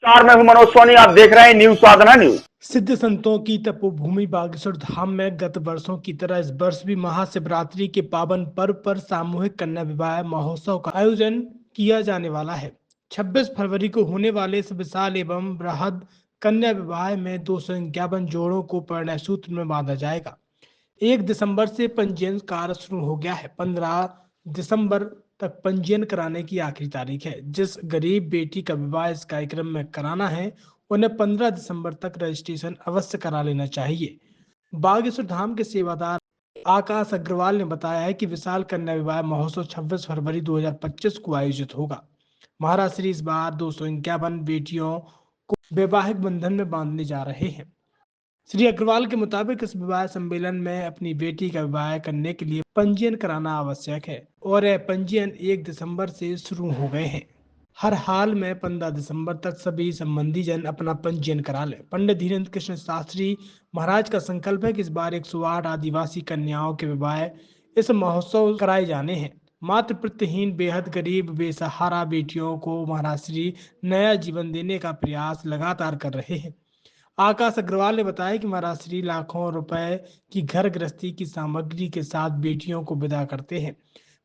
नमस्कार, मैं हूं मनोज सोनी। आप देख रहे हैं न्यूज साधना न्यूज। सिद्ध संतों की तपोभूमि बागेश्वर धाम में गत वर्षों की तरह इस वर्ष भी महाशिवरात्रि के पावन पर्व पर सामूहिक कन्या विवाह महोत्सव का आयोजन किया जाने वाला है। 26 फरवरी को होने वाले इस विशाल एवं बृहद कन्या विवाह में 251 जोड़ों को परिणय सूत्र में बांधा जाएगा। 1 दिसंबर से पंजीयन कार्य शुरू हो गया है। 15 दिसंबर तक पंजीयन कराने की आखिरी तारीख है। जिस गरीब बेटी का विवाह इस कार्यक्रम में कराना है उन्हें 15 दिसंबर तक रजिस्ट्रेशन अवश्य करा लेना चाहिए। बागेश्वर धाम के सेवादार आकाश अग्रवाल ने बताया है कि विशाल कन्या विवाह महोत्सव 26 फरवरी 2025 को आयोजित होगा। महाराज श्री इस बार 251 बेटियों को वैवाहिक बंधन में बांधने जा रहे हैं। श्री अग्रवाल के मुताबिक इस विवाह सम्मेलन में अपनी बेटी का विवाह करने के लिए पंजीयन कराना आवश्यक है और यह पंजीयन 1 दिसंबर से शुरू हो गए हैं। हर हाल में 15 दिसंबर तक सभी संबंधी जन अपना पंजीयन करा लें। पंडित धीरेन्द्र कृष्ण शास्त्री महाराज का संकल्प है कि इस बार 108 आदिवासी कन्याओं के विवाह इस महोत्सव कराए जाने हैं। मातृ पितृहीन बेहद गरीब बेसहारा बेटियों को महाराज श्री नया जीवन देने का प्रयास लगातार कर रहे हैं। आकाश अग्रवाल ने बताया कि महाराज श्री लाखों रुपए की घर गृहस्थी की सामग्री के साथ बेटियों को विदा करते हैं।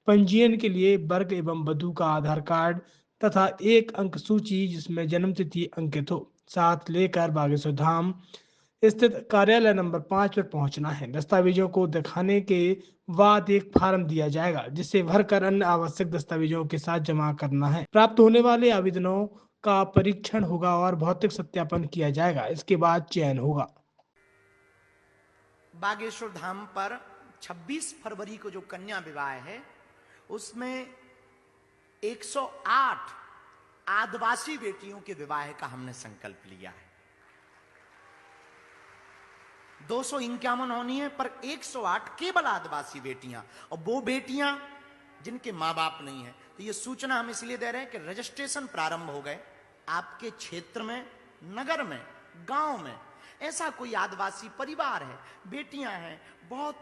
पंजीयन के लिए वर्ग एवं वधू का आधार कार्ड तथा 1 अंक सूची जिसमें जन्म तिथि अंकित हो साथ लेकर बागेश्वर धाम स्थित कार्यालय नंबर 5 पर पहुंचना है। दस्तावेजों को दिखाने के बाद एक फार्म दिया जाएगा जिसे भरकर अन्य आवश्यक दस्तावेजों के साथ जमा करना है। प्राप्त होने वाले आवेदनों का परीक्षण होगा और भौतिक सत्यापन किया जाएगा। इसके बाद चयन होगा। बागेश्वर धाम पर 26 फरवरी को जो कन्या विवाह है उसमें 108 आदिवासी बेटियों के विवाह का हमने संकल्प लिया है। 251 होनी है पर 108 केवल आदिवासी बेटियां, और वो बेटियां जिनके मां बाप नहीं है। तो ये सूचना हम इसलिए दे रहे हैं कि रजिस्ट्रेशन प्रारंभ हो गए। आपके क्षेत्र में, नगर में, गांव में ऐसा कोई आदिवासी परिवार है, बेटियां हैं, बहुत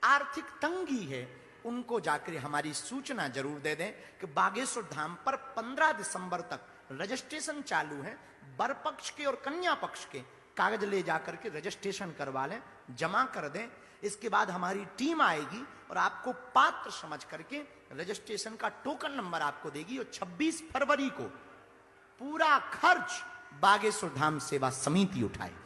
आर्थिक तंगी है, उनको जाकर हमारी सूचना जरूर दे दें कि बागेश्वर धाम पर 15 दिसंबर तक रजिस्ट्रेशन चालू है। वर पक्ष के और कन्या पक्ष के कागज ले जाकर के रजिस्ट्रेशन करवा लें, जमा कर दें। इसके बाद हमारी टीम आएगी और आपको पात्र समझ करके रजिस्ट्रेशन का टोकन नंबर आपको देगी और 26 फरवरी को पूरा खर्च बागेश्वर धाम सेवा समिति उठाएगी।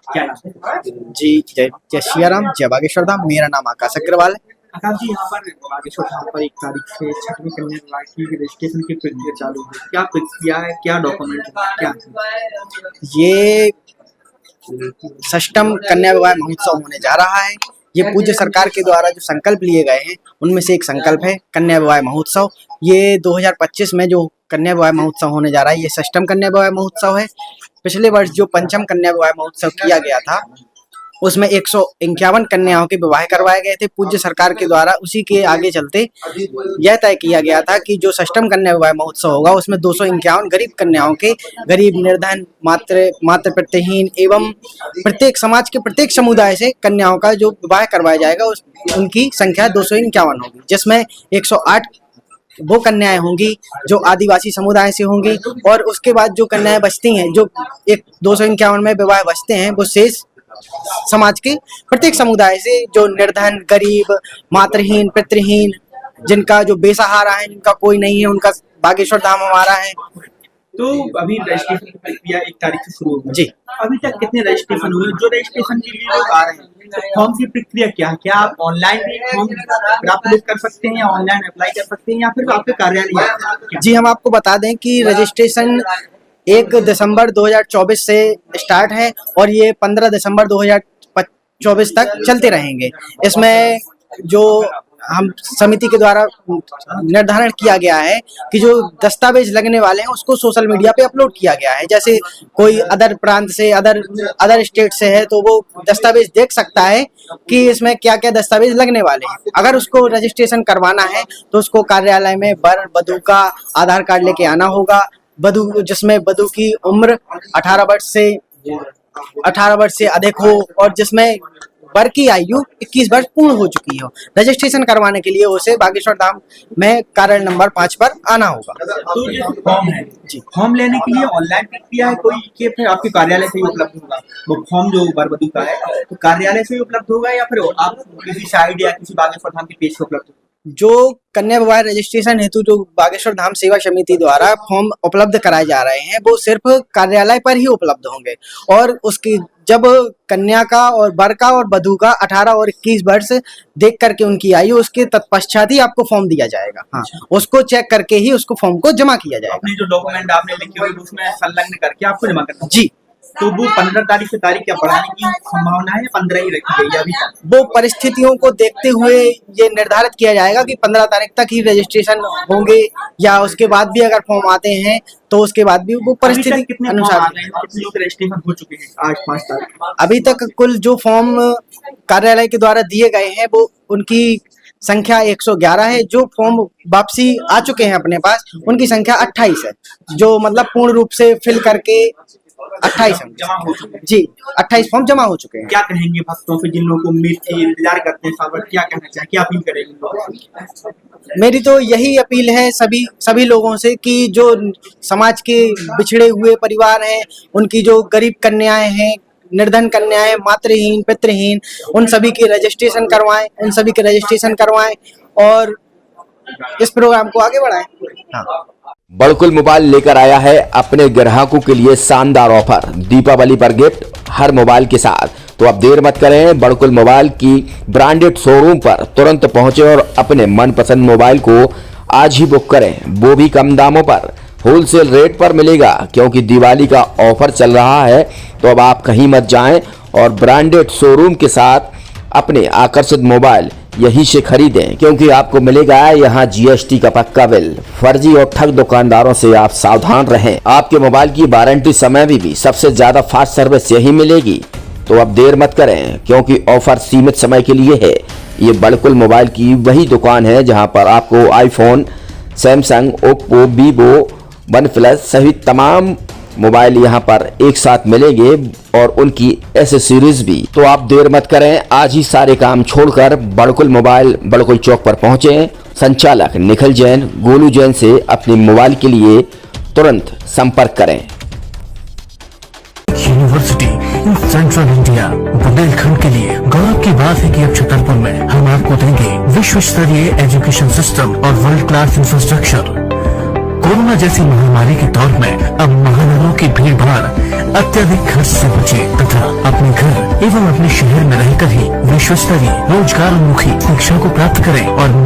क्या जी, जय सियाराम, जय बागेश्वर धाम। मेरा नाम आकाश अग्रवाल है। आकाश जी, यहाँ पर बागेश्वर धाम पर 1 तारीख से 6वीं कन्या विवाह की रजिस्ट्रेशन की प्रक्रिया चालू है। क्या प्रक्रिया है, क्या डॉक्यूमेंट है, क्या? ये 6म कन्या विवाह महोत्सव होने जा रहा है। ये पूज्य सरकार के द्वारा जो संकल्प लिए गए हैं उनमें से एक संकल्प है कन्या विवाह महोत्सव। ये 2025 में जो कन्या विवाह महोत्सव होने जा रहा है ये 6म कन्या विवाह महोत्सव है। पिछले वर्ष जो 5म कन्या विवाह महोत्सव किया गया था उसमें 151 कन्याओं के विवाह करवाए गए थे पूज्य सरकार के द्वारा। उसी के आगे चलते यह तय किया गया था कि जो 6म कन्या विवाह महोत्सव होगा उसमें 251 गरीब कन्याओं के, गरीब निर्धन मातृ पितृहीन एवं प्रत्येक समाज के प्रत्येक समुदाय से कन्याओं का जो विवाह करवाया जाएगा उनकी संख्या 251 होगी, जिसमें 108 वो कन्याएं होंगी जो आदिवासी समुदाय से होंगी और उसके बाद जो कन्याएं बचती हैं, जो 251 में विवाह बचते हैं, वो शेष समाज के प्रत्येक समुदाय से जो निर्धन, गरीब, मातृहीन, पितृहीन, जिनका जो बेसहारा है, जिनका कोई नहीं है, उनका बागेश्वर धाम हमारा है। तो अभी रजिस्ट्रेशन की प्रक्रिया 1 तारीख से शुरू होगी। जी, अभी तक कितने रजिस्ट्रेशन हुए? जो रजिस्ट्रेशन के लिए लोग आ रहे हैं, फॉर्म की प्रक्रिया क्या है? क्या आप ऑनलाइन भी फॉर्म प्राप्त कर सकते हैं या ऑनलाइन अप्लाई कर सकते हैं या फिर आपके कार्यालय? जी, हम आपको बता दें कि रजिस्ट्रेशन 1 दिसंबर 2024 से स्टार्ट है और ये 15 दिसंबर 2024 तक चलते रहेंगे। इसमें जो हम समिति के द्वारा निर्धारण किया गया है कि जो दस्तावेज लगने वाले हैं उसको सोशल मीडिया पे अपलोड किया गया है। जैसे कोई अदर प्रांत से, अदर स्टेट से है तो वो दस्तावेज देख सकता है कि इसमें क्या क्या दस्तावेज लगने वाले हैं। अगर उसको रजिस्ट्रेशन करवाना है तो उसको कार्यालय में वर वधू का आधार कार्ड लेके आना होगा। वधू जिसमें वधू की उम्र 18 वर्ष से अधिक हो और जिसमें वर की आयु 21 वर्ष पूर्ण हो चुकी हो। रजिस्ट्रेशन करवाने के लिए उसे बागेश्वर धाम में कार्यालय नंबर 5 पर आना होगा। तो जो फॉर्म है जी, फॉर्म लेने के लिए ऑनलाइन प्रक्रिया है कोई कि फिर आपके कार्यालय से ही उपलब्ध होगा? वो फॉर्म जो वर वधू का है तो कार्यालय से ही उपलब्ध होगा या फिर आप किसी साइट या किसी बागेश्वर धाम के पेज से उपलब्ध होगा? जो कन्या विवाह रजिस्ट्रेशन हेतु जो बागेश्वर धाम सेवा समिति द्वारा फॉर्म उपलब्ध कराए जा रहे हैं वो सिर्फ कार्यालय पर ही उपलब्ध होंगे और उसकी जब कन्या का और वर का और वधू का 18 और 21 वर्ष देख करके उनकी आयु उसके तत्पश्चात ही आपको फॉर्म दिया जाएगा। हाँ, उसको चेक करके ही उसको फॉर्म को जमा किया जाएगा। अपने जो डॉक्यूमेंट आपने लिखे हुए उसमें संलग्न करके आपको जमा करना है। जी, तो वो 15 तारीख से तारीख क्या बढ़ाने की संभावना है या 15 ही रखी गई है अभी तक? वो परिस्थितियों को देखते हुए ये निर्धारित किया जाएगा कि 15 तारीख तक ही रजिस्ट्रेशन होंगे या उसके बाद भी अगर फॉर्म आते हैं तो उसके बाद भी वो परिस्थिति कितने अनुसार। कितने लोग रजिस्ट्रेशन हो चुके हैं आज 5 तारीख? अभी तक कुल जो फॉर्म कार्यालय के द्वारा दिए गए हैं वो उनकी संख्या 111 है। जो फॉर्म वापसी आ चुके हैं अपने पास उनकी संख्या 28 है, जो मतलब पूर्ण रूप से फिल करके 28 जमा हो चुके हैं। जी 28 फॉर्म जमा हो चुके हैं। क्या कहेंगे भक्तों से जिन लोगों को उम्मीद थी, इंतजार करते हैं सावर, क्या कहना चाहें, क्या अपील करेंगे लोगों से? मेरी तो यही अपील है सभी लोगों से कि जो समाज के बिछड़े हुए परिवार हैं, उनकी जो गरीब कन्याएं हैं, निर्धन कन्याएं, मातृहीन पितृहीन, उन सभी की रजिस्ट्रेशन करवाएं और इस प्रोग्राम को आगे बढ़ाएं। हाँ। बड़कुल मोबाइल लेकर आया है अपने ग्राहकों के लिए शानदार ऑफर, दीपावली पर गिफ्ट हर मोबाइल के साथ। तो अब देर मत करें, बड़कुल मोबाइल की ब्रांडेड शोरूम पर तुरंत पहुंचे और अपने मनपसंद मोबाइल को आज ही बुक करें, वो भी कम दामों पर, होलसेल रेट पर मिलेगा। क्योंकि दिवाली का ऑफर चल रहा है तो अब आप कहीं मत जाएं और ब्रांडेड शोरूम के साथ अपने आकर्षित मोबाइल यहीं से खरीदें, क्योंकि आपको मिलेगा यहाँ जीएसटी का पक्का बिल। फर्जी और ठग दुकानदारों से आप सावधान रहें। आपके मोबाइल की वारंटी समय में भी सबसे ज्यादा फास्ट सर्विस यही मिलेगी। तो अब देर मत करें, क्योंकि ऑफर सीमित समय के लिए है। ये बड़कुल मोबाइल की वही दुकान है जहां पर आपको iPhone, Samsung, Oppo, Vivo, OnePlus सहित तमाम मोबाइल यहां पर एक साथ मिलेंगे और उनकी एसेसरीज भी। तो आप देर मत करें, आज ही सारे काम छोड़कर बड़कुल मोबाइल बड़कुल चौक पर पहुंचे। संचालक निखिल जैन, गोलू जैन से अपने मोबाइल के लिए तुरंत संपर्क करें। University in central India Bundelkhand के लिए गौरव की बात है कि अब छतरपुर में हम आपको देंगे विश्व स्तरीय एजुकेशन सिस्टम और वर्ल्ड क्लास इंफ्रास्ट्रक्चर। कोरोना जैसी महामारी के दौर में अब महानगरों की भीड़ भाड़ अत्यधिक खर्च से बचे तथा अपने घर एवं अपने शहर में रहकर ही विश्व स्तरीय रोजगार उन्मुखी शिक्षा को प्राप्त करें और